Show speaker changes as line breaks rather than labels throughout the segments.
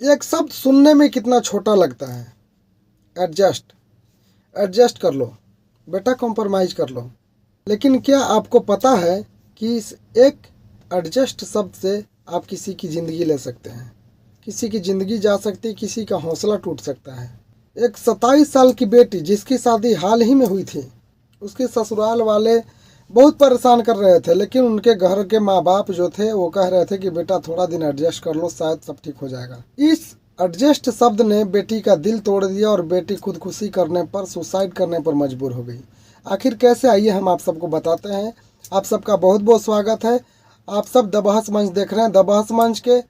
एक शब्द सुनने में कितना छोटा लगता है, एडजस्ट। एडजस्ट कर लो बेटा, कॉम्प्रोमाइज़ कर लो। लेकिन क्या आपको पता है कि इस एक एडजस्ट शब्द से आप किसी की ज़िंदगी ले सकते हैं, किसी की ज़िंदगी जा सकती है, किसी का हौसला टूट सकता है। एक 27 साल की बेटी जिसकी शादी हाल ही में हुई थी, उसके ससुराल वाले बहुत परेशान कर रहे थे, लेकिन उनके घर के माँ बाप जो थे वो कह रहे थे कि बेटा थोड़ा दिन एडजस्ट कर लो, शायद सब ठीक हो जाएगा। इस एडजस्ट शब्द ने बेटी का दिल तोड़ दिया और बेटी खुदकुशी करने पर, सुसाइड करने पर मजबूर हो गई। आखिर कैसे, आइए हम आप सबको बताते हैं। आप सबका बहुत बहुत स्वागत है। आप सब द बहस मंच देख रहे हैं। द बहस मंच के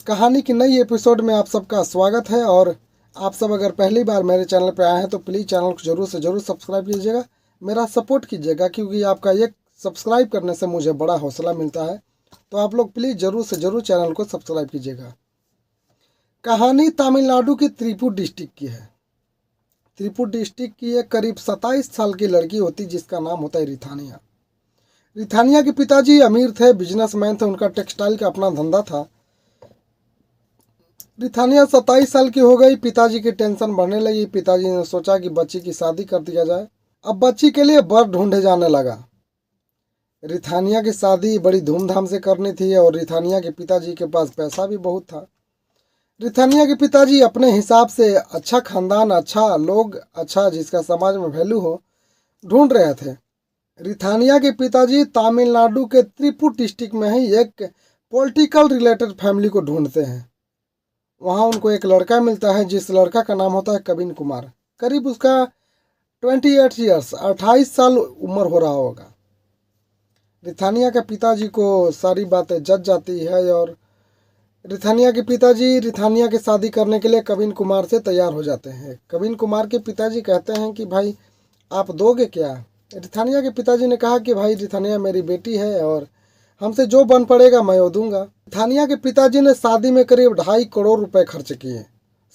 कहानी की नई एपिसोड में आप सबका स्वागत है। और आप सब अगर पहली बार मेरे चैनल पर आए हैं तो प्लीज़ चैनल को ज़रूर से ज़रूर सब्सक्राइब कीजिएगा, मेरा सपोर्ट कीजिएगा, क्योंकि आपका एक सब्सक्राइब करने से मुझे बड़ा हौसला मिलता है। तो आप लोग प्लीज़ ज़रूर से ज़रूर चैनल को सब्सक्राइब कीजिएगा। कहानी तमिलनाडु की त्रिपुर डिस्ट्रिक्ट की है। त्रिपुर डिस्ट्रिक्ट की एक करीब 27 साल की लड़की होती जिसका नाम होता है रिथानिया। रिथानिया के पिताजी अमीर थे, बिजनेसमैन थे, उनका टेक्सटाइल का अपना धंधा था। रिथानिया 27 साल की हो गई, पिताजी की टेंशन बढ़ने लगी। पिताजी ने सोचा कि बच्ची की शादी कर दिया जाए। अब बच्ची के लिए वर ढूंढे जाने लगा। रिथानिया की शादी बड़ी धूमधाम से करनी थी और रिथानिया के पिताजी के पास पैसा भी बहुत था। रिथानिया के पिताजी अपने हिसाब से अच्छा खानदान, अच्छा लोग, अच्छा जिसका समाज में वैल्यू हो, ढूंढ रहे थे। रिथानिया के पिताजी तमिलनाडु के त्रिपुर डिस्ट्रिक्ट में ही एक पॉलिटिकल रिलेटेड फैमिली को ढूंढते हैं। वहाँ उनको एक लड़का मिलता है जिस लड़का का नाम होता है कविन कुमार। करीब उसका 28 ईयर्स, 28 साल उम्र हो रहा होगा। रिथानिया के पिताजी को सारी बातें जच जाती है और रिथानिया के पिताजी रिथानिया की शादी करने के लिए कविन कुमार से तैयार हो जाते हैं। कविन कुमार के पिताजी कहते हैं कि भाई आप दोगे क्या? रिथानिया के पिताजी ने कहा कि भाई रिथानिया मेरी बेटी है और हमसे जो बन पड़ेगा मैं वो दूंगा। रिथानिया के पिताजी ने शादी में करीब 2.5 करोड़ रुपए खर्च किए।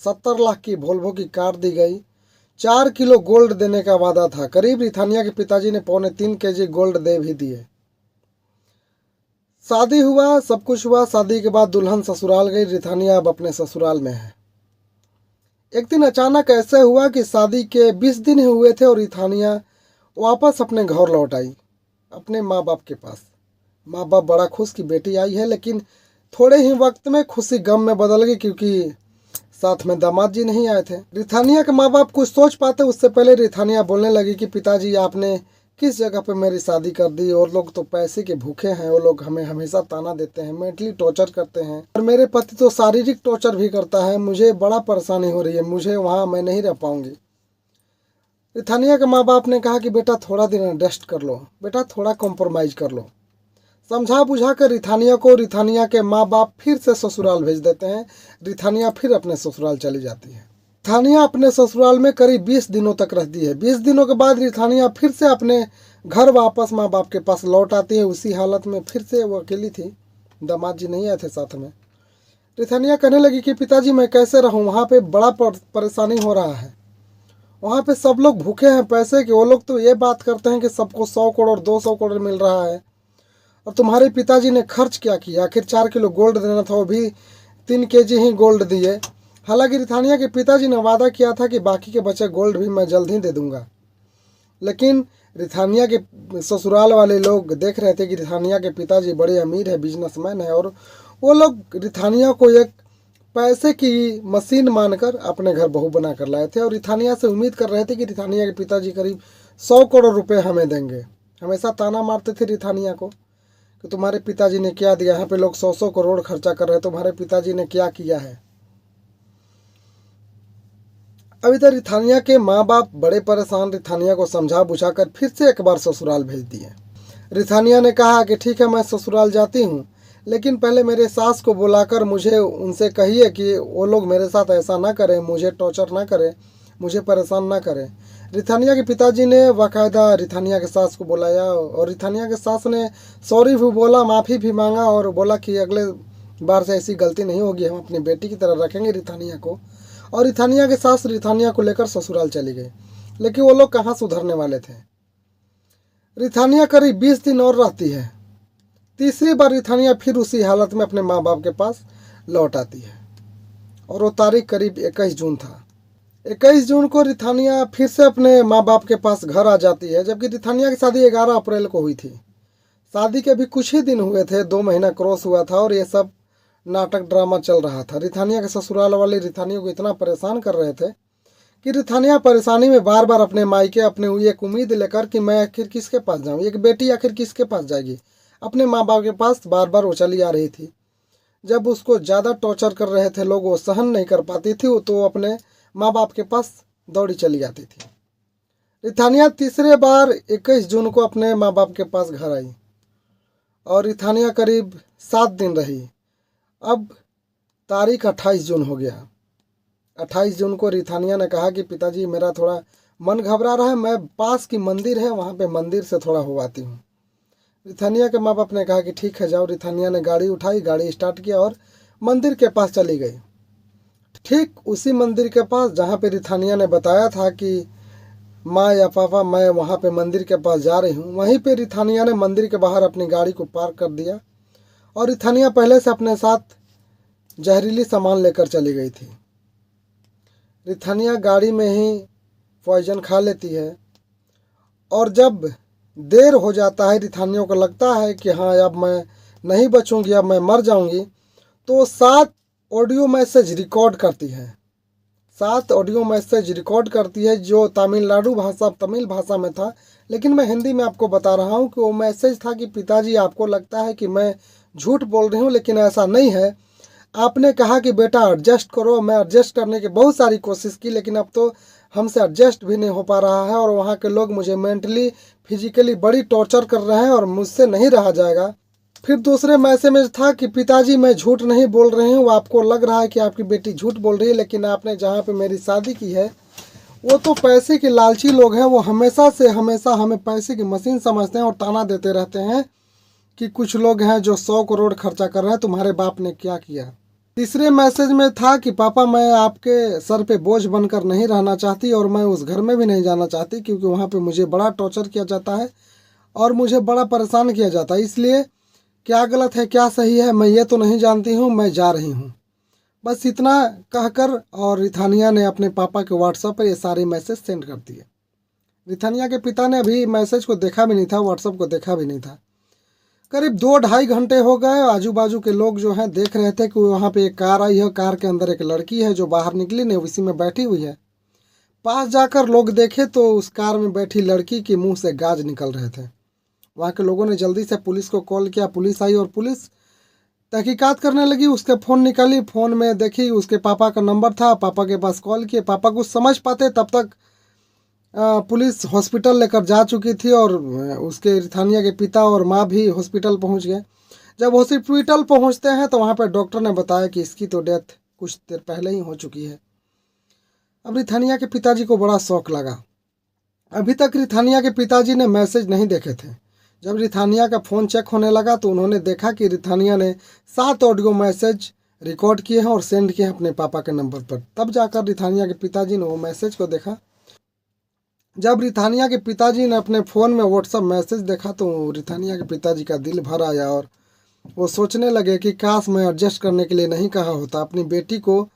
70 लाख की वोल्वो की कार दी गई। 4 किलो गोल्ड देने का वादा था। करीब रिथानिया के पिताजी ने 3.25 केजी गोल्ड दे भी दिए। शादी हुआ, सब कुछ हुआ। शादी के बाद दुल्हन ससुराल गई। रिथानिया अब अपने ससुराल में है। एक दिन अचानक ऐसे हुआ कि शादी के 20 दिन ही हुए थे और रिथानिया वापस अपने घर लौट आई, अपने माँ बाप के पास। माँ बाप बड़ा खुश कि बेटी आई है, लेकिन थोड़े ही वक्त में खुशी गम में बदल गई क्योंकि साथ में दामाद जी नहीं आए थे। रिथानिया के माँ बाप कुछ सोच पाते उससे पहले रिथानिया बोलने लगी कि पिताजी आपने किस जगह पे मेरी शादी कर दी? और लोग तो पैसे के भूखे हैं, वो लोग हमें हमेशा ताना देते हैं, मेंटली टॉर्चर करते हैं और मेरे पति तो शारीरिक टॉर्चर भी करता है। मुझे बड़ा परेशानी हो रही है, मुझे वहाँ मैं नहीं रह पाऊंगी। रिथानिया के माँ बाप ने कहा कि बेटा थोड़ा दिन एडजस्ट कर लो, बेटा थोड़ा कॉम्प्रोमाइज़ कर लो। समझा बुझा कर रिथानिया को रिथानिया के माँ बाप फिर से ससुराल भेज देते हैं। रिथानिया फिर अपने ससुराल चली जाती है। रिथानिया अपने ससुराल में करीब 20 दिनों तक रहती है। 20 दिनों के बाद रिथानिया फिर से अपने घर वापस माँ बाप के पास लौट आती है। उसी हालत में फिर से वो अकेली थी, दामाद जी नहीं आए थे साथ में। रिथानिया कहने लगी कि पिताजी मैं कैसे रहूँ, वहाँ पे बड़ा परेशानी हो रहा है, वहाँ पे सब लोग भूखे हैं पैसे के। वो लोग तो ये बात करते हैं कि सबको 100 करोड़ 200 करोड़ मिल रहा है और तुम्हारे पिताजी ने खर्च क्या किया? आखिर 4 किलो गोल्ड देना था, वो भी 3 केजी ही गोल्ड दिए। हालांकि रिथानिया के पिताजी ने वादा किया था कि बाकी के बचे गोल्ड भी मैं जल्द ही दे दूंगा, लेकिन रिथानिया के ससुराल वाले लोग देख रहे थे कि रिथानिया के पिताजी बड़े अमीर है, बिजनेसमैन है और वो लोग रिथानिया को एक पैसे की मशीन मानकर अपने घर बहू बना कर लाए थे और रिथानिया से उम्मीद कर रहे थे कि रिथानिया के पिताजी करीब 100 करोड़ रुपए हमें देंगे। हमेशा ताना मारते थे रिथानिया को कि तुम्हारे पिताजी ने क्या दिया, यहाँ पे लोग 100 करोड़ खर्चा कर रहे हैं, तुम्हारे पिताजी ने क्या किया है। अब इधर रिथानिया के माँ बाप बड़े परेशान। रिथानिया को समझा बुझा कर फिर से एक बार ससुराल भेज दिए। रिथानिया ने कहा कि ठीक है मैं ससुराल जाती हूँ, लेकिन पहले मेरे सास को बुलाकर मुझे उनसे कहिए कि वो लोग मेरे साथ ऐसा ना करें, मुझे टॉर्चर ना करें, मुझे परेशान ना करें। रिथानिया के पिताजी ने बाकायदा रिथानिया के सास को बुलाया और रिथानिया के सास ने सॉरी भी बोला, माफ़ी भी मांगा और बोला कि अगले बार से ऐसी गलती नहीं होगी, हम अपनी बेटी की तरह रखेंगे रिथानिया को। और रिथानिया के सास रिथानिया को लेकर ससुराल चली गई, लेकिन वो लोग कहाँ सुधरने वाले थे। रिथानिया करीब 20 दिन और रहती है। तीसरी बार रिथानिया फिर उसी हालत में अपने माँ बाप के पास लौट आती है। और वो तारीख करीब 21 जून था। 21 जून को रिथानिया फिर से अपने माँ बाप के पास घर आ जाती है, जबकि रिथानिया की शादी 11 अप्रैल को हुई थी। शादी के भी कुछ ही दिन हुए थे, 2 महीना क्रॉस हुआ था और ये सब नाटक ड्रामा चल रहा था। रिथानिया के ससुराल वाले रिथानिया को इतना परेशान कर रहे थे कि रिथानिया परेशानी में बार बार अपने मायके अपने एक उम्मीद लेकर कि मैं आखिर किसके पास जाऊँ, एक बेटी आखिर किसके पास जाएगी, अपने माँ बाप के पास बार बार वो चली आ रही थी। जब उसको ज़्यादा टॉर्चर कर रहे थे लोग, वो सहन नहीं कर पाती थी, तो वो अपने माँ बाप के पास दौड़ी चली जाती थी। रिथानिया तीसरे बार 21 जून को अपने माँ बाप के पास घर आई और रिथानिया करीब 7 दिन रही। अब तारीख 28 जून हो गया। 28 जून को रिथानिया ने कहा कि पिताजी मेरा थोड़ा मन घबरा रहा है, मैं पास की मंदिर है वहाँ पे मंदिर से थोड़ा हो आती हूँ। रिथानिया के माँ बाप ने कहा कि ठीक है जाओ। रिथानिया ने गाड़ी उठाई, गाड़ी स्टार्ट किया और मंदिर के पास चली गई। ठीक उसी मंदिर के पास जहाँ पे रिथानिया ने बताया था कि माँ या पापा मैं वहाँ पे मंदिर के पास जा रही हूँ, वहीं पे रिथानिया ने मंदिर के बाहर अपनी गाड़ी को पार्क कर दिया और रिथानिया पहले से अपने साथ जहरीली सामान लेकर चली गई थी। रिथानिया गाड़ी में ही पॉइजन खा लेती है और जब देर हो जाता है, रिथानियों को लगता है कि हाँ अब मैं नहीं बचूंगी, अब मैं मर जाऊंगी, तो 7 ऑडियो मैसेज रिकॉर्ड करती है। 7 ऑडियो मैसेज रिकॉर्ड करती है जो तमिल भाषा में था, लेकिन मैं हिंदी में आपको बता रहा हूँ कि वो मैसेज था कि पिताजी आपको लगता है कि मैं झूठ बोल रही हूँ, लेकिन ऐसा नहीं है। आपने कहा कि बेटा एडजस्ट करो, मैं एडजस्ट करने की बहुत सारी कोशिश की, लेकिन अब तो हमसे एडजस्ट भी नहीं हो पा रहा है और वहाँ के लोग मुझे मेंटली फिजिकली बड़ी टॉर्चर कर रहे हैं और मुझसे नहीं रहा जाएगा। फिर दूसरे मैसेज में था कि पिताजी मैं झूठ नहीं बोल रही हूँ, आपको लग रहा है कि आपकी बेटी झूठ बोल रही है, लेकिन आपने जहाँ पे मेरी शादी की है वो तो पैसे के लालची लोग हैं, वो हमेशा से हमेशा हमें पैसे की मशीन समझते हैं और ताना देते रहते हैं कि कुछ लोग हैं जो 100 करोड़ खर्चा कर रहे हैं, तुम्हारे बाप ने क्या किया। तीसरे मैसेज में था कि पापा मैं आपके सर पे बोझ बनकर नहीं रहना चाहती और मैं उस घर में भी नहीं जाना चाहती, क्योंकि वहाँ पे मुझे बड़ा टॉर्चर किया जाता है और मुझे बड़ा परेशान किया जाता है, इसलिए क्या गलत है क्या सही है मैं ये तो नहीं जानती हूँ, मैं जा रही हूँ। बस इतना कहकर और रिथानिया ने अपने पापा के व्हाट्सएप पर ये सारे मैसेज सेंड कर दिए। रिथानिया के पिता ने अभी मैसेज को देखा भी नहीं था, व्हाट्सएप को देखा भी नहीं था। करीब 2-2.5 घंटे हो गए। आजू बाजू के लोग जो हैं देख रहे थे कि वहाँ पे एक कार आई है, कार के अंदर एक लड़की है जो बाहर निकली नहीं, उसी में बैठी हुई है। पास जाकर लोग देखे तो उस कार में बैठी लड़की के मुंह से गाज निकल रहे थे। वहाँ के लोगों ने जल्दी से पुलिस को कॉल किया, पुलिस आई और पुलिस तहकीकात करने लगी। उसके फ़ोन निकाली, फ़ोन में देखी उसके पापा का नंबर था, पापा के पास कॉल किए। पापा कुछ समझ पाते तब तक पुलिस हॉस्पिटल लेकर जा चुकी थी और उसके रिथानिया के पिता और माँ भी हॉस्पिटल पहुंच गए। जब हॉस्पिटल पहुंचते हैं तो वहाँ पर डॉक्टर ने बताया कि इसकी तो डेथ कुछ देर पहले ही हो चुकी है। अब रिथानिया के पिताजी को बड़ा शौक लगा। अभी तक रिथानिया के पिताजी ने मैसेज नहीं देखे थे। जब रिथानिया का फ़ोन चेक होने लगा तो उन्होंने देखा कि रिथानिया ने 7 ऑडियो मैसेज रिकॉर्ड किए हैं और सेंड किए हैं अपने पापा के नंबर पर। तब जाकर रिथानिया के पिताजी ने वो मैसेज को देखा। जब रिथानिया के पिताजी ने अपने फ़ोन में व्हाट्सएप मैसेज देखा तो रिथानिया के पिताजी का दिल भर आया और वो सोचने लगे कि काश मैं एडजस्ट करने के लिए नहीं कहा होता। अपनी बेटी को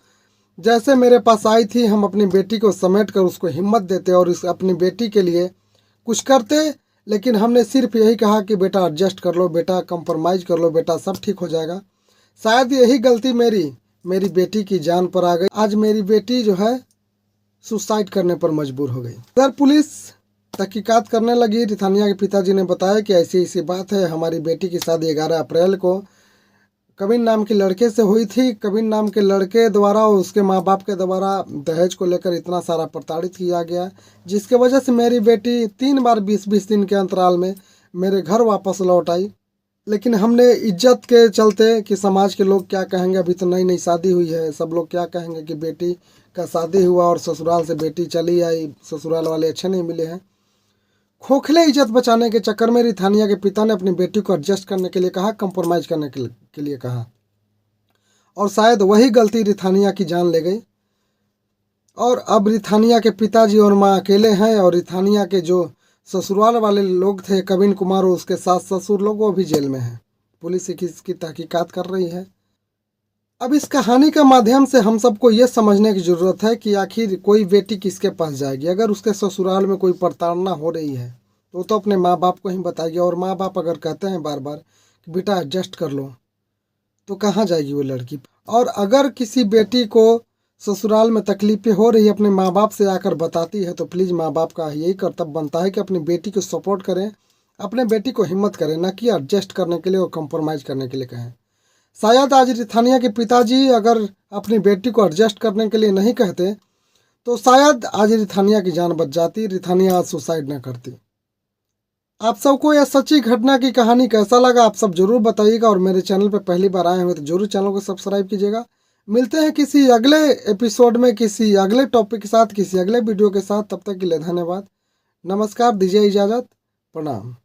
जैसे मेरे पास आई थी, हम अपनी बेटी को समेट कर उसको हिम्मत देते और अपनी बेटी के लिए कुछ करते, लेकिन हमने सिर्फ यही कहा कि बेटा एडजस्ट कर लो, बेटा कंप्रोमाइज़ कर लो, बेटा सब ठीक हो जाएगा। शायद यही गलती मेरी बेटी की जान पर आ गई। आज मेरी बेटी जो है सुसाइड करने पर मजबूर हो गई। इधर पुलिस तहकीकात करने लगी। रिथानिया के पिताजी ने बताया कि ऐसी ऐसी बात है, हमारी बेटी की शादी 11 अप्रैल को कविन नाम के लड़के से हुई थी। कविन नाम के लड़के द्वारा उसके माँ बाप के द्वारा दहेज को लेकर इतना सारा प्रताड़ित किया गया, जिसके वजह से मेरी बेटी 3 बार 20-20 दिन के अंतराल में मेरे घर वापस लौट आई। लेकिन हमने इज्जत के चलते कि समाज के लोग क्या कहेंगे, अभी तो नई नई शादी हुई है, सब लोग क्या कहेंगे कि बेटी का शादी हुआ और ससुराल से बेटी चली आई, ससुराल वाले अच्छे नहीं मिले हैं। खोखले इज्जत बचाने के चक्कर में रिथानिया के पिता ने अपनी बेटी को एडजस्ट करने के लिए कहा, कंप्रोमाइज़ करने के लिए कहा और शायद वही गलती रिथानिया की जान ले गई। और अब रिथानिया के पिताजी और माँ अकेले हैं और रिथानिया के जो ससुराल वाले लोग थे, कविन कुमार और उसके सास ससुर लोग, वो भी जेल में हैं। पुलिस इसकी तहकीकात कर रही है। अब इस कहानी के माध्यम से हम सबको ये समझने की ज़रूरत है कि आखिर कोई बेटी किसके पास जाएगी। अगर उसके ससुराल में कोई प्रताड़ना हो रही है तो अपने माँ बाप को ही बताएगी, और माँ बाप अगर कहते हैं बार बार कि बेटा एडजस्ट कर लो, तो कहाँ जाएगी वो लड़की। और अगर किसी बेटी को ससुराल में तकलीफ़ें हो रही है, अपने माँ बाप से आकर बताती है, तो प्लीज़ माँ बाप का यही कर्तव्य बनता है कि अपनी बेटी को सपोर्ट करें, अपने बेटी को हिम्मत करें, ना कि एडजस्ट करने के लिए और कंप्रोमाइज़ करने के लिए कहें। शायद आज रिथानिया के पिताजी अगर अपनी बेटी को एडजस्ट करने के लिए नहीं कहते तो शायद आज रिथानिया की जान बच जाती, रिथानिया आज सुसाइड न करती। आप सबको यह सच्ची घटना की कहानी कैसा लगा आप सब जरूर बताइएगा, और मेरे चैनल पर पहली बार आए हुए तो जरूर चैनल को सब्सक्राइब कीजिएगा। मिलते हैं किसी अगले एपिसोड में, किसी अगले टॉपिक के साथ, किसी अगले वीडियो के साथ। तब तक के लिए धन्यवाद, नमस्कार, दीजिए इजाज़त, प्रणाम।